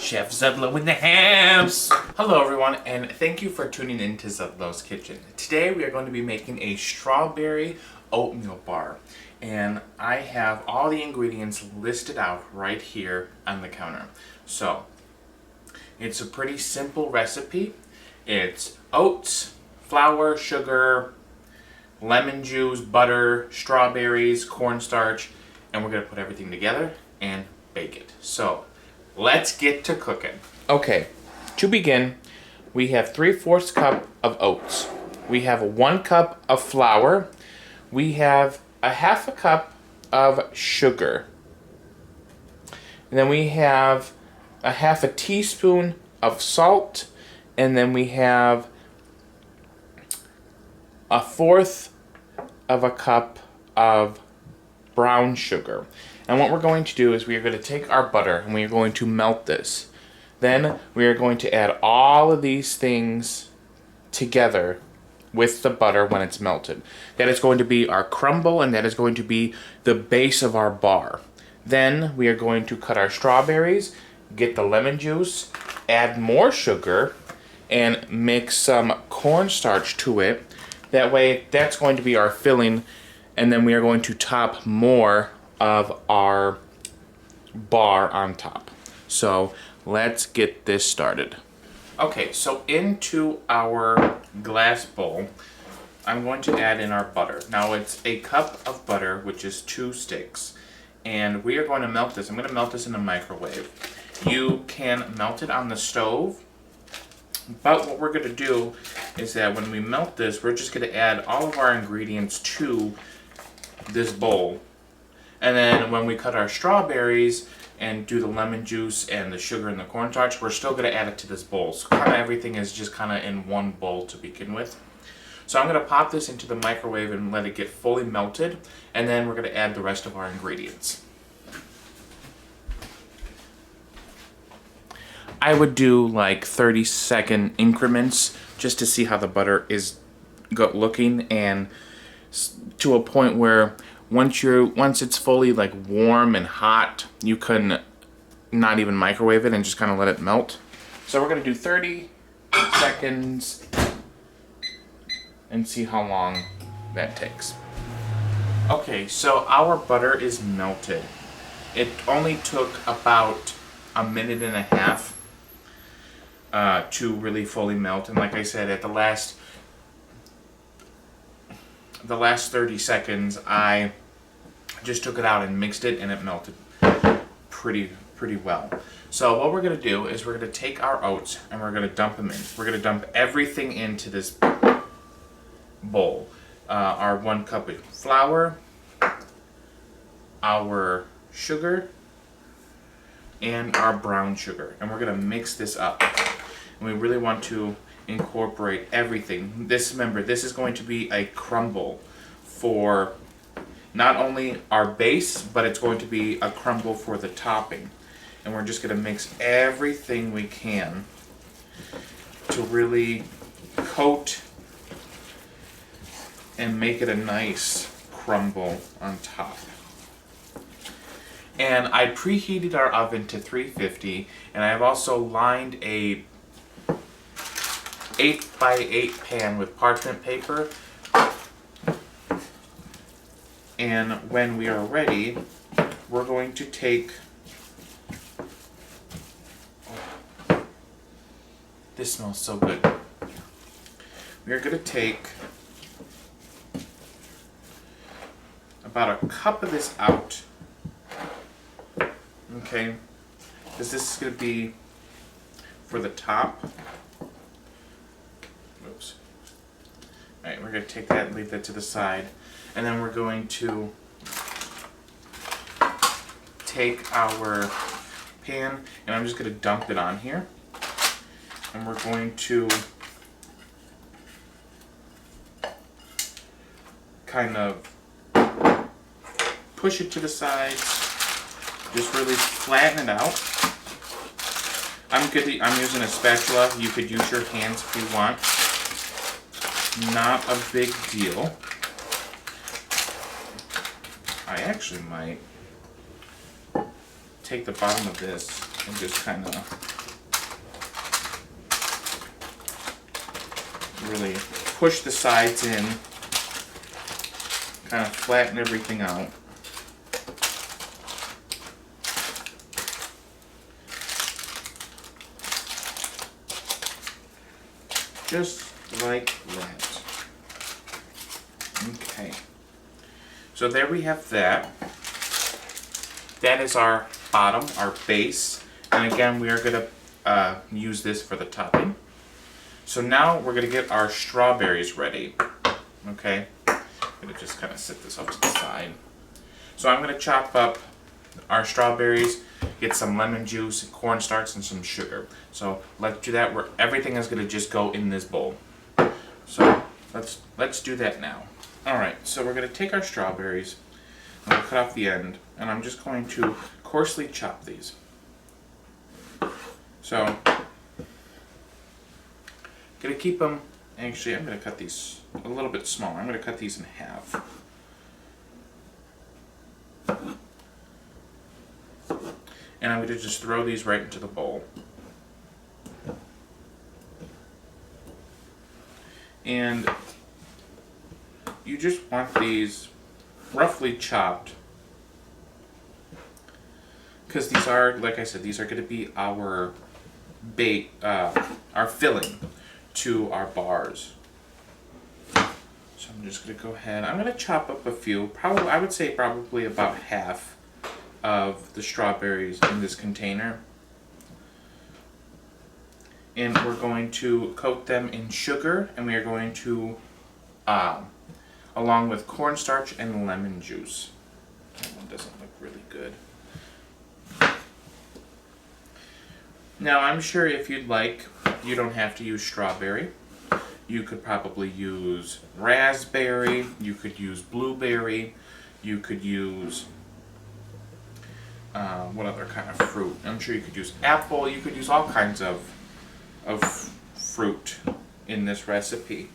Chef Zudlow in the house! Hello everyone, and thank you for tuning in to Zudlow's Kitchen. Today we are going to be making a strawberry oatmeal bar. And I have all the ingredients listed out right here on the counter. So, it's a pretty simple recipe. It's oats, flour, sugar, lemon juice, butter, strawberries, cornstarch, and we're going to put everything together and bake it. So, let's get to cooking. Okay, to begin, we have 3/4 cup of oats. We have 1 cup of flour. We have a 1/2 cup of sugar. And then we have a 1/2 teaspoon of salt. And then we have a 1/4 of a cup of brown sugar. And what we're going to do is we are going to take our butter and we are going to melt this. Then we are going to add all of these things together with the butter when it's melted. That is going to be our crumble, and that is going to be the base of our bar. Then we are going to cut our strawberries, get the lemon juice, add more sugar, and mix some cornstarch to it. That way, that's going to be our filling, and then we are going to top more of our bar on top. So let's get this started. Okay, so into our glass bowl, I'm going to add in our butter. Now it's a cup of butter, which is 2 sticks, and we are going to melt this. I'm going to melt this in a microwave. You can melt it on the stove, but what we're going to do is that when we melt this, we're just going to add all of our ingredients to this bowl. And then when we cut our strawberries and do the lemon juice and the sugar and the cornstarch, we're still going to add it to this bowl. So kind of everything is just kind of in one bowl to begin with. So I'm going to pop this into the microwave and let it get fully melted. And then we're going to add the rest of our ingredients. I would do like 30-second increments just to see how the butter is looking, and to a point where once it's fully like warm and hot, you can not even microwave it and just kind of let it melt. So we're going to do 30 seconds and see how long that takes. Okay, so our butter is melted. It only took about 1.5 minutes to really fully melt, and like I said, at the last 30 seconds, I just took it out and mixed it, and it melted pretty well. So what we're going to do is we're going to take our oats and we're going to dump them in. We're going to dump everything into this bowl. Our 1 cup of flour, our sugar, and our brown sugar. And we're going to mix this up. And we really want to incorporate everything. Remember, this is going to be a crumble for not only our base, but it's going to be a crumble for the topping. And we're just going to mix everything we can to really coat and make it a nice crumble on top. And I preheated our oven to 350, and I have also lined a 8x8 pan with parchment paper. And when we are ready, we're going to take, this smells so good. We're going to take about a cup of this out. Okay, because this is going to be for the top. Oops. Alright, we're going to take that and leave that to the side. And then we're going to take our pan, and I'm just going to dump it on here. And we're going to kind of push it to the sides. Just really flatten it out. I'm using a spatula. You could use your hands if you want. Not a big deal. I actually might take the bottom of this and just kind of really push the sides in, kind of flatten everything out. Just like that. Okay. So there we have that. That is our bottom, our base. And again, we are going to use this for the topping. So now we're going to get our strawberries ready. Okay. I'm going to just kind of set this off to the side. So I'm going to chop up our strawberries, get some lemon juice, cornstarch, and some sugar. So let's do that. Everything is going to just go in this bowl. So let's do that now. All right. So we're going to take our strawberries. I'm going to cut off the end, and I'm just going to coarsely chop these. So I'm going to keep them. Actually, I'm going to cut these a little bit smaller. I'm going to cut these in half. And I'm going to just throw these right into the bowl. And you just want these roughly chopped, because these are, like I said, these are going to be our bait, our filling to our bars. So I'm just going to go ahead. I'm going to chop up a few. Probably, I would say probably about half of the strawberries in this container. And we're going to coat them in sugar, and we are going to, along with cornstarch and lemon juice. That one doesn't look really good. Now, I'm sure if you'd like, you don't have to use strawberry. You could probably use raspberry, you could use blueberry, you could use, what other kind of fruit? I'm sure you could use apple, you could use all kinds of fruit in this recipe.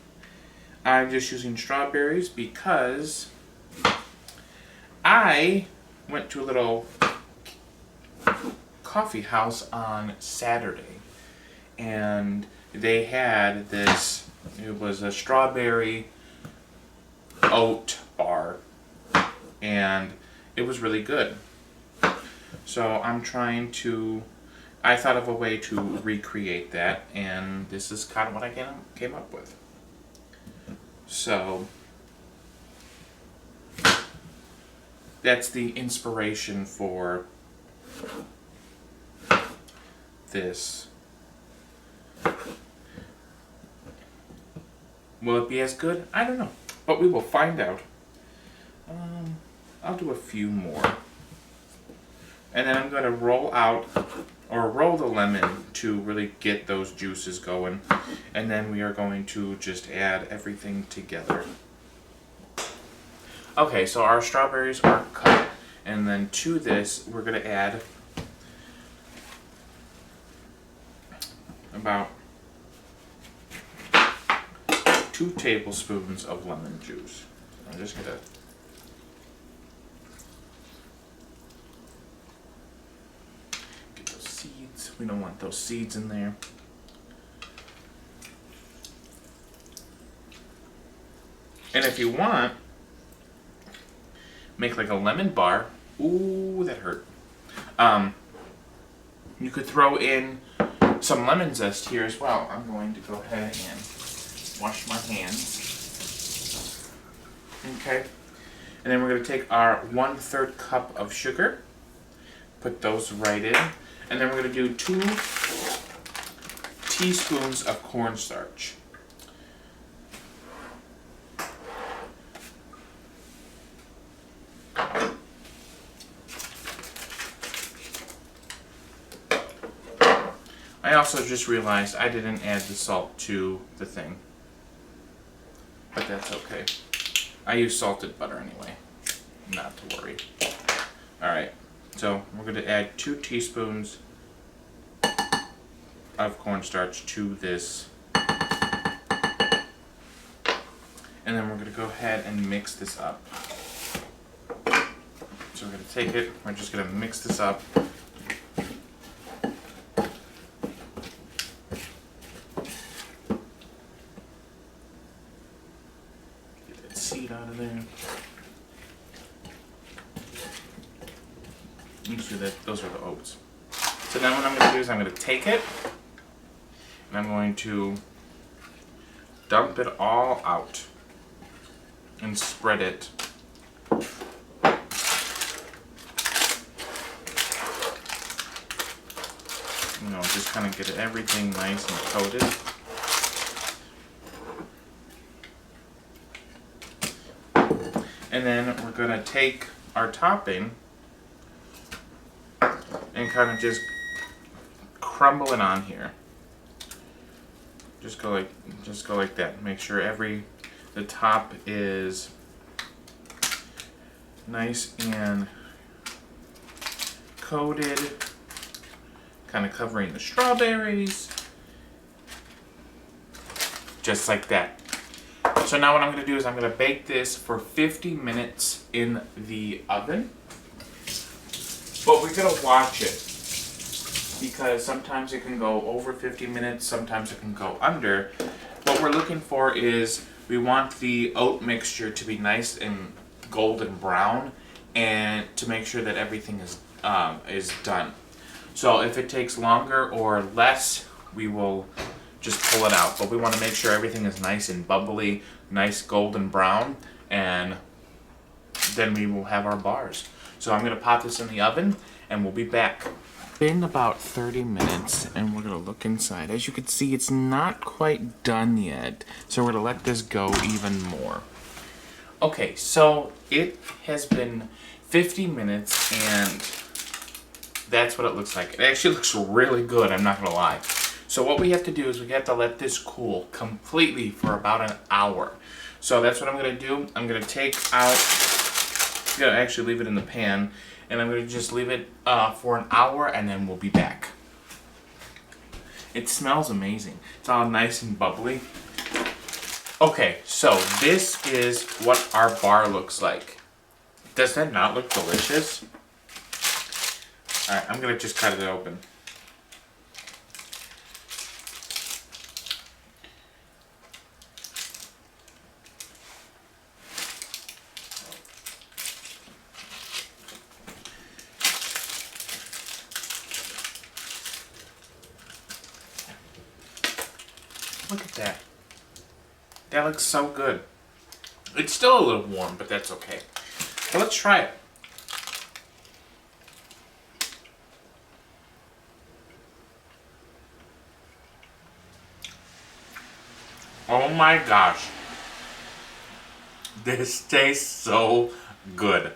I'm just using strawberries because I went to a little coffee house on Saturday, and they had this, it was a strawberry oat bar, and it was really good. So I thought of a way to recreate that, and this is kind of what I came up with. So that's the inspiration for this. Will it be as good? I don't know, but we will find out. I'll do a few more. And then I'm going to roll the lemon to really get those juices going. And then we are going to just add everything together. Okay, so our strawberries are cut. And then to this, we're going to add about 2 tablespoons of lemon juice. I'm just going to seeds. We don't want those seeds in there. And if you want, make like a lemon bar. Ooh, that hurt. You could throw in some lemon zest here as well. I'm going to go ahead and wash my hands. Okay. And then we're going to take our 1/3 cup of sugar, put those right in. And then we're going to do 2 teaspoons of cornstarch. I also just realized I didn't add the salt to the thing, but that's okay. I use salted butter anyway, not to worry. Alright, so we're going to add 2 teaspoons of cornstarch to this, and then we're going to go ahead and mix this up. So we're going to take it, we're just going to mix this up. of there. You see that? Those are the oats. So now what I'm going to do is I'm going to take it and I'm going to dump it all out and spread it. You know, just kind of get everything nice and coated. And then we're going to take our topping and kind of just crumble it on here. Just go like that. Make sure the top is nice and coated. Kind of covering the strawberries. Just like that. So now what I'm going to do is I'm going to bake this for 50 minutes in the oven. But we're going to watch it. Because sometimes it can go over 50 minutes, sometimes it can go under. What we're looking for is we want the oat mixture to be nice and golden brown and to make sure that everything is done. So if it takes longer or less, we will just pull it out. But we want to make sure everything is nice and bubbly, nice golden brown, and then we will have our bars. So I'm going to pop this in the oven, and we'll be back. Been about 30 minutes, and we're going to look inside. As you can see, it's not quite done yet, so we're going to let this go even more. Okay, so it has been 50 minutes, and that's what it looks like. It actually looks really good, I'm not going to lie. So what we have to do is we have to let this cool completely for about an hour. So that's what I'm going to do. I'm going to take out, I'm going to actually leave it in the pan, and I'm going to just leave it for an hour, and then we'll be back. It smells amazing. It's all nice and bubbly. Okay, so this is what our bar looks like. Does that not look delicious? Alright, I'm going to just cut it open. Look at that. That looks so good. It's still a little warm, but that's okay. So let's try it. Oh my gosh. This tastes so good.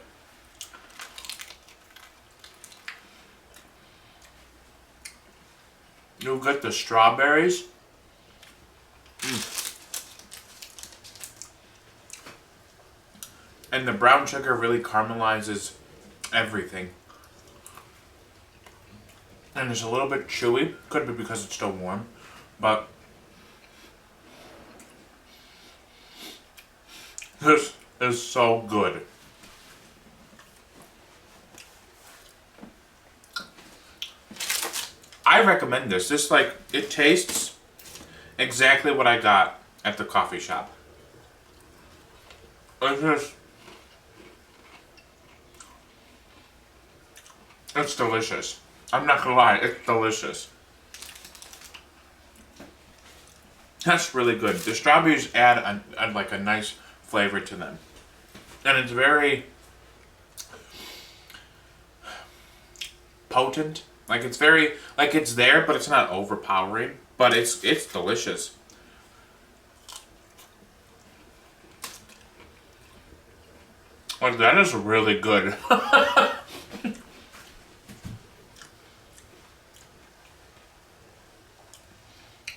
You get the strawberries. And the brown sugar really caramelizes everything. And it's a little bit chewy. Could be because it's still warm. But this is so good. I recommend this. This, like, it tastes exactly what I got at the coffee shop. It's delicious. I'm not gonna lie, it's delicious. That's really good. The strawberries add like a nice flavor to them. And it's very potent. Like it's very, like it's there, but it's not overpowering. But it's delicious. Like that is really good.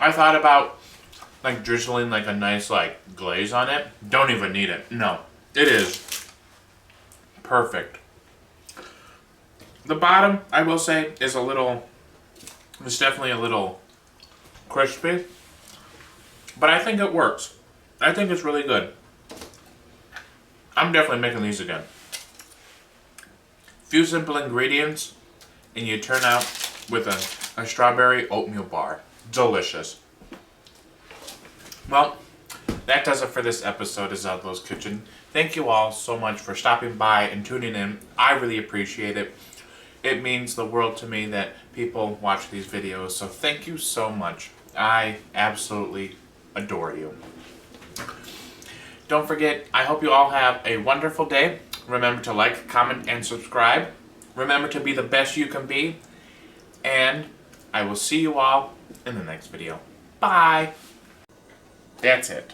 I thought about like drizzling like a nice like glaze on it. Don't even need it. No, it is perfect. The bottom, I will say, is a little, it's definitely a little crispy, but I think it works. I think it's really good. I'm definitely making these again. Few simple ingredients, and you turn out with a strawberry oatmeal bar. Delicious. Well, that does it for this episode of Zelda's Kitchen. Thank you all so much for stopping by and tuning in. I really appreciate it. It means the world to me that people watch these videos, so thank you so much. I absolutely adore you. Don't forget, I hope you all have a wonderful day. Remember to like, comment, and subscribe. Remember to be the best you can be. And I will see you all in the next video. Bye! That's it.